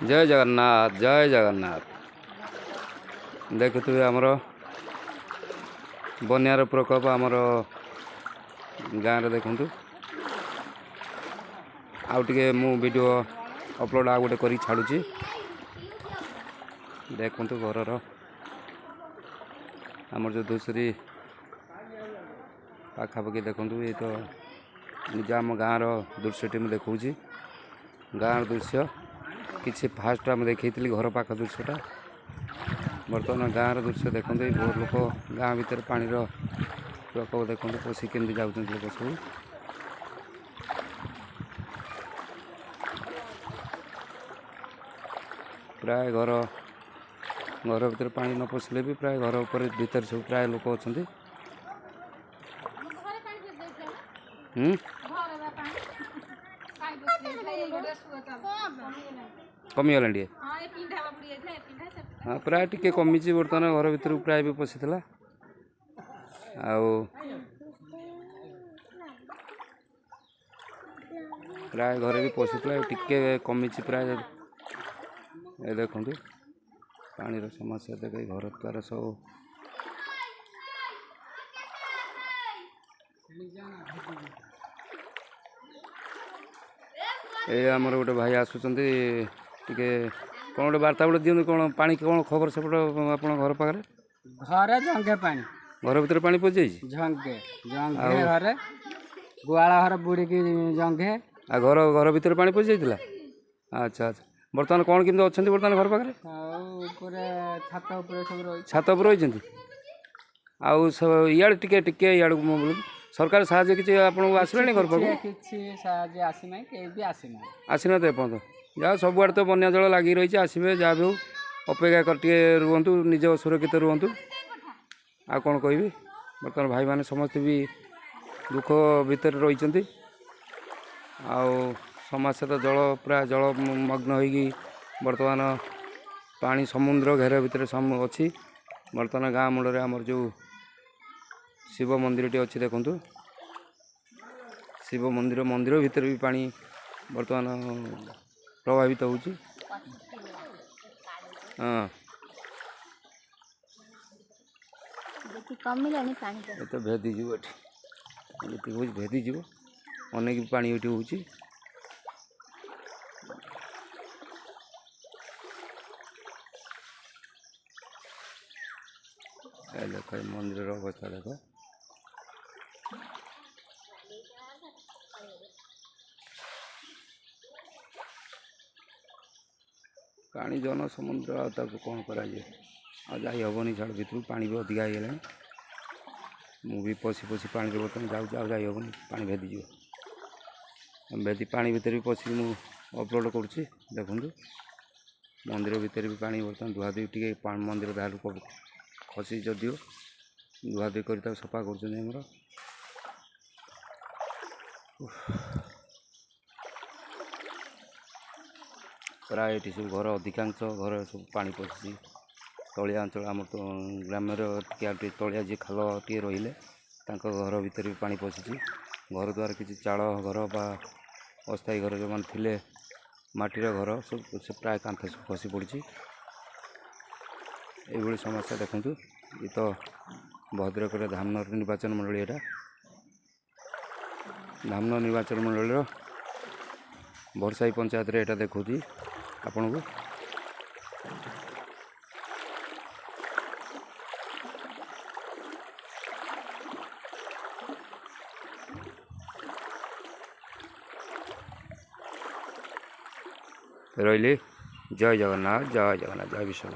जय जगन्नाथ जय जगन्नाथ। देखुवे आमर बन्यार प्रकोप आमर गाँव में देखु आउ टे मु वीडियो अपलोड आ गोटे कर छाड़ुची देखु घर आमर जो दूसरी पाखापाखि देखु ये तो निज आम गाँव दृश्यटी मुझे देखा गाँव दृश्य किसी फास्ट आम देखी घर पाख दृश्यटा बर्तमान गाँव दृश्य देखते बहुत लोक गाँ भीतर पानी प्रकोप देखते पशि केमती जाऊँ लोक सब प्राय घर भीतर पानी न पशिले भी प्राय घर ऊपर भीतर सब प्राय लोक अच्छा कमीगला टे हाँ प्राय टी कमी बर्तमान घर भर प्राय भी पशि प्राय घर भी पशि टी कमी प्राय देखु पानी समस्या देख घर द्वार सब ये आमर गोटे भाई आसुँच टे कौन गोटे बार्ता बोले दिखुद कौन पानी कौन खबर सेपट आप घर पाखे घरे जंगे पानी घर भीतर पानी पशि जंगे जंगे घरे गुआल घर बुड़ी की जंगे आ घर घर भीतर पानी पशि जाइए। अच्छा अच्छा बर्तमान कौन केमती अच्छा बर्तमान घर पाखे छात उपर रही आउ सब इे टे टे इे सरकार साहाଯ୍य किसी आपको आसलानी घर पाक आसीना एपर्त जहाँ सबुआड़े तो बन्या जल लगी रही आसवे जहाँ भी हो अपेक्षा कर रुहतु निज सुरक्षित रुहतु आ कौन कहि बर्तमान भाई मैंने समस्त भी दुख भितर रही समस्या तो जल प्राय जल मग्न होगी बर्तमान पानी समुद्र घेर भितर अच्छी बर्तमान गाँ मूल आमर जो शिव मंदिर टी अच्छी देखु शिव मंदिर मंदिर भितर भी पानी बर्तमान प्रभावित हो तो भेदी जीव ये भेदी जीव अनेक पानी ये हो देख मंदिर अवस्था देख पानी जन समुद्र कौन करा जाहबनी छाड़ भर पानी भी अधिका हो मुझे पशि पशि पानी बर्तमान जाऊँ जाहबनी पानी भेदी भेदी पानी भीतर भी पशि मुझे अपलोड करुँची देखु मंदिर भीतर भी पानी बर्तमान धुआधुई टे मंदिर धार खसी जदिव धुआधुई कर सफा कर प्राय ये सब घर अधिकांश घर सब पानी पशि तलिया अंचल आम तो ग्राम टे तलिया जी खाल टे रही घर भीतर भी पानी पशि घर द्वार किसी चाल घर बा अस्थायी घर जो मैंने थे माटीर घर सब से प्राय कांथ सब खसी पड़ी ये समस्या देखु ये तो भद्रक धामनगर निर्वाचन मंडली यहाँ धामनगर निर्वाचन मंडल भरसाई पंचायत रे एटा देखो आपन को रही जय जगन्नाथ जय जगन्नाथ जय विश्व।